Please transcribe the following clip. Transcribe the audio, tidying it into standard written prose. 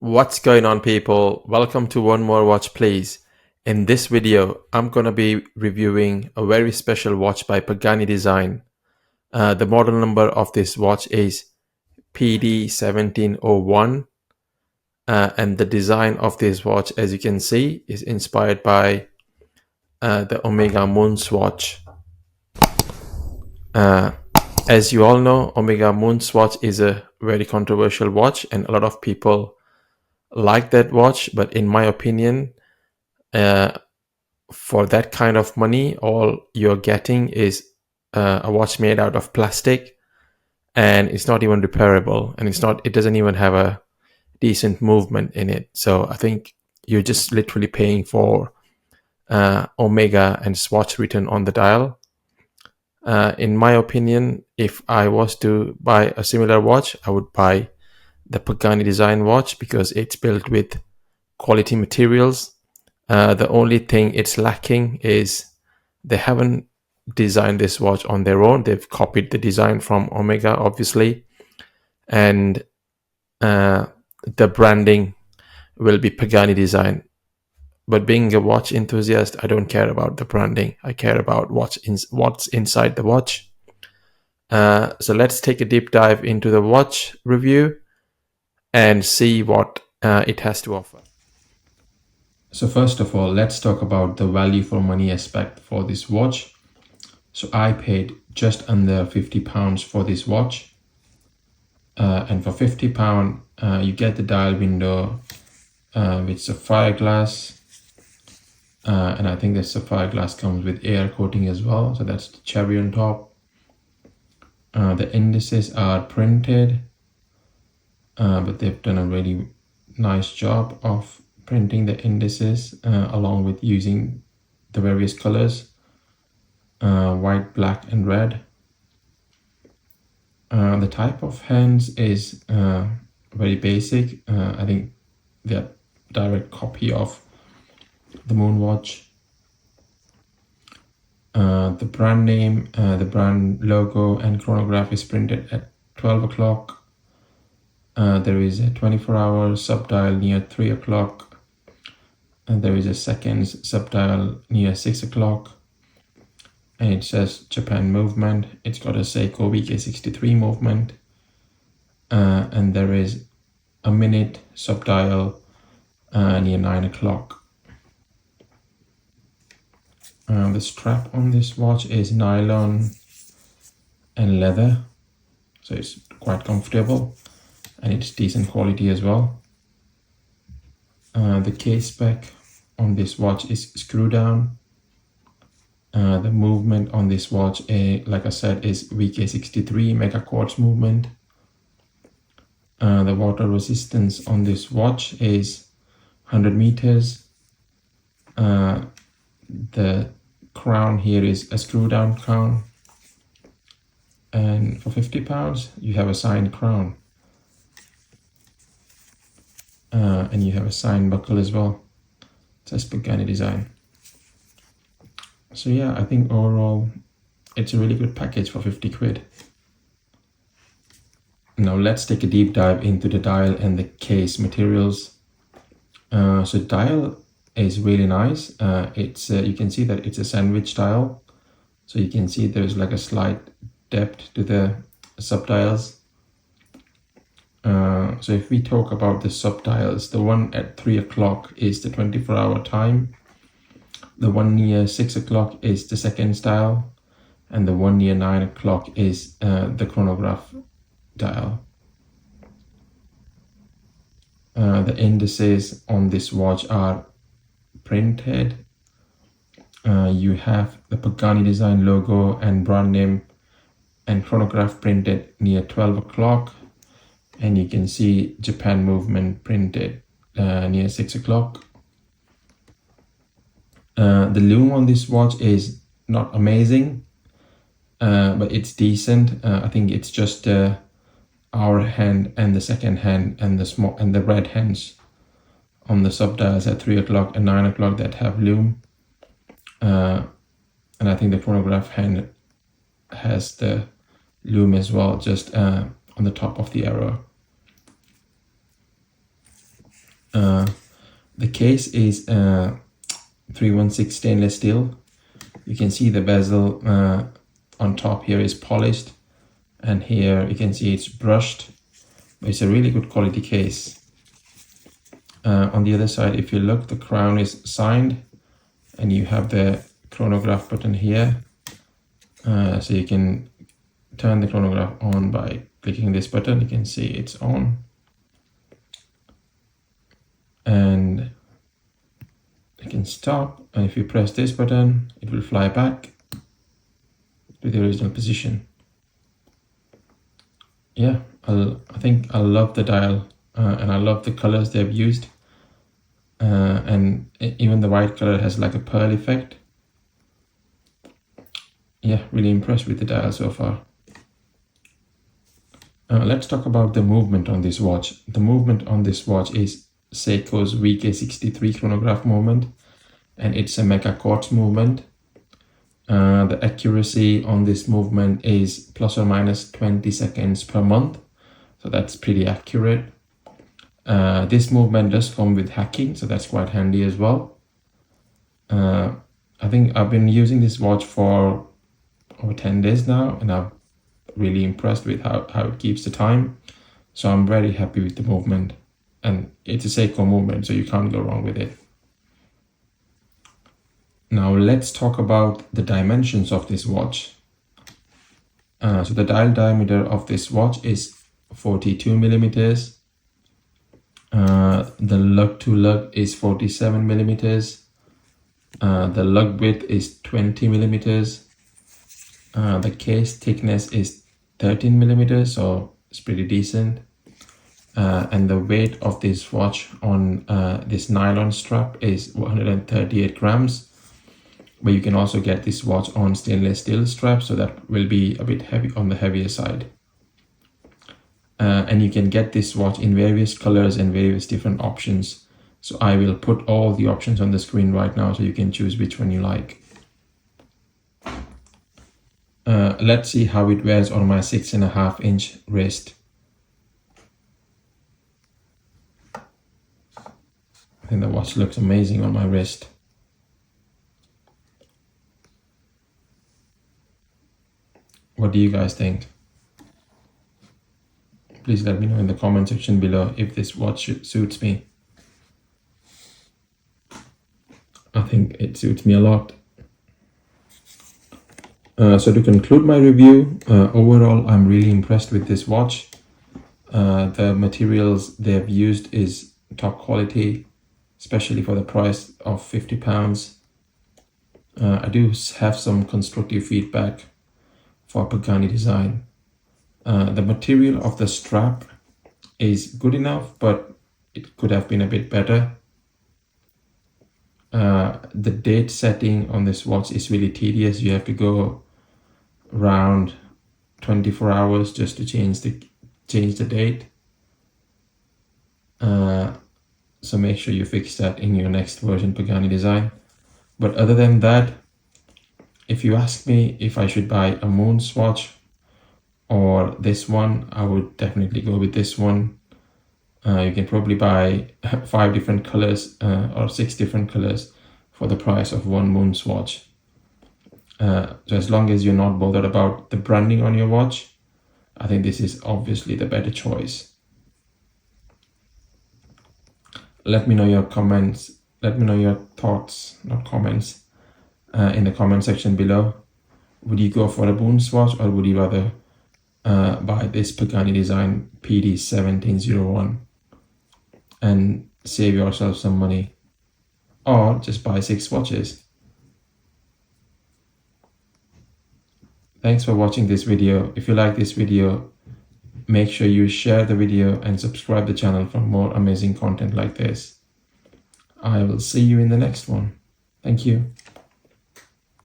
What's going on, people? Welcome to One More Watch Please. In this video, I'm gonna be reviewing a very special watch by Pagani Design. The model number of this watch is PD1701, and the design of this watch, as you can see, is inspired by the Omega Moonswatch. As you all know, Omega Moonswatch is a very controversial watch, and a lot of people like that watch, but in my opinion, for that kind of money, all you're getting is a watch made out of plastic, and it's not even repairable, and it doesn't even have a decent movement in it. So I think you're just literally paying for Omega and Swatch written on the dial. In my opinion, if I was to buy a similar watch, I would buy the Pagani Design watch because it's built with quality materials. The only thing it's lacking is they haven't designed this watch on their own. They've copied the design from Omega, obviously, and the branding will be Pagani design. But being a watch enthusiast, I don't care about the branding. I care about what's inside the watch. So let's take a deep dive into the watch review and see what it has to offer. So first of all, let's talk about the value for money aspect for this watch. So I paid just under £50 for this watch. And for £50, you get the dial window with sapphire glass. And I think the sapphire glass comes with air coating as well. So that's the cherry on top. The indices are printed, but they've done a really nice job of printing the indices along with using the various colors, white, black, and red. The type of hands is very basic. I think they're a direct copy of the Moonwatch. The brand name, the brand logo, and chronograph is printed at 12 o'clock. There is a 24-hour subdial near 3 o'clock. And there is a seconds subdial near 6 o'clock. And it says Japan movement. It's got a Seiko VK63 movement. And there is a minute subdial near 9 o'clock. The strap on this watch is nylon and leather, so it's quite comfortable and it's decent quality as well. The case spec on this watch is screw down. The movement on this watch, like I said, is VK63 meca-quartz movement. The water resistance on this watch is 100 meters. The crown here is a screw down crown, and for £50 you have a signed crown, and you have a signed buckle as well. It says Pagani design. So yeah, I think overall it's a really good package for 50 quid. Now let's take a deep dive into the dial and the case materials. So dial is really nice. It's you can see that it's a sandwich dial, so you can see there's like a slight depth to the subdials. So if we talk about the subdials, the one at 3 o'clock is the 24-hour time, the one near 6 o'clock is the seconds dial, and the one near 9 o'clock is the chronograph dial. The indices on this watch are printed. You have the Pagani design logo and brand name and chronograph printed near 12 o'clock, and you can see Japan movement printed near 6 o'clock. The lume on this watch is not amazing, but it's decent. I think it's just our hand and the second hand and the red hands on the subdials at 3 o'clock and 9 o'clock that have lume. And I think the chronograph hand has the lume as well, just on the top of the arrow. The case is 316 stainless steel. You can see the bezel on top here is polished, and here you can see it's brushed. It's a really good quality case. On the other side, if you look, the crown is signed, and you have the chronograph button here. So you can turn the chronograph on by clicking this button. You can see it's on. And you can stop, and if you press this button, it will fly back to the original position. Yeah, I think I love the dial, and I love the colors they've used. And even the white color has like a pearl effect. Yeah, really impressed with the dial so far. Let's talk about the movement on this watch. The movement on this watch is Seiko's VK63 chronograph movement, and it's a meca-quartz movement. The accuracy on this movement is plus or minus 20 seconds per month, so that's pretty accurate. This movement does come with hacking, so that's quite handy as well. I think I've been using this watch for over 10 days now, and I'm really impressed with how it keeps the time. So I'm very happy with the movement, and it's a Seiko movement, so you can't go wrong with it. Now let's talk about the dimensions of this watch. So the dial diameter of this watch is 42 millimeters. The lug to lug is 47 millimeters. The lug width is 20 millimeters. The case thickness is 13 millimeters, so it's pretty decent. And the weight of this watch on this nylon strap is 138 grams. But you can also get this watch on stainless steel strap, so that will be a bit heavy, on the heavier side. And you can get this watch in various colors and various different options. So I will put all the options on the screen right now, so you can choose which one you like. Let's see how it wears on my 6.5-inch wrist. I think the watch looks amazing on my wrist. What do you guys think? Please let me know in the comment section below if this watch suits me. I think it suits me a lot. So to conclude my review, overall I'm really impressed with this watch. The materials they've used is top quality, especially for the price of £50. I do have some constructive feedback for Pagani design. The material of the strap is good enough, but it could have been a bit better. The date setting on this watch is really tedious. You have to go around 24 hours just to change the date. So make sure you fix that in your next version Pagani design. But other than that, if you ask me if I should buy a Moonswatch or this one, I would definitely go with this one. You can probably buy 5 different colors or 6 different colors for the price of one Moonswatch. So as long as you're not bothered about the branding on your watch, I think this is obviously the better choice. Let me know your comments. Let me know your thoughts, not comments, in the comment section below. Would you go for a Moonswatch, or would you rather buy this Pagani design PD1701 and save yourself some money, or just buy 6 watches? Thanks for watching this video. If you like this video, make sure you share the video and subscribe the channel for more amazing content like this. I will see you in the next one. Thank you.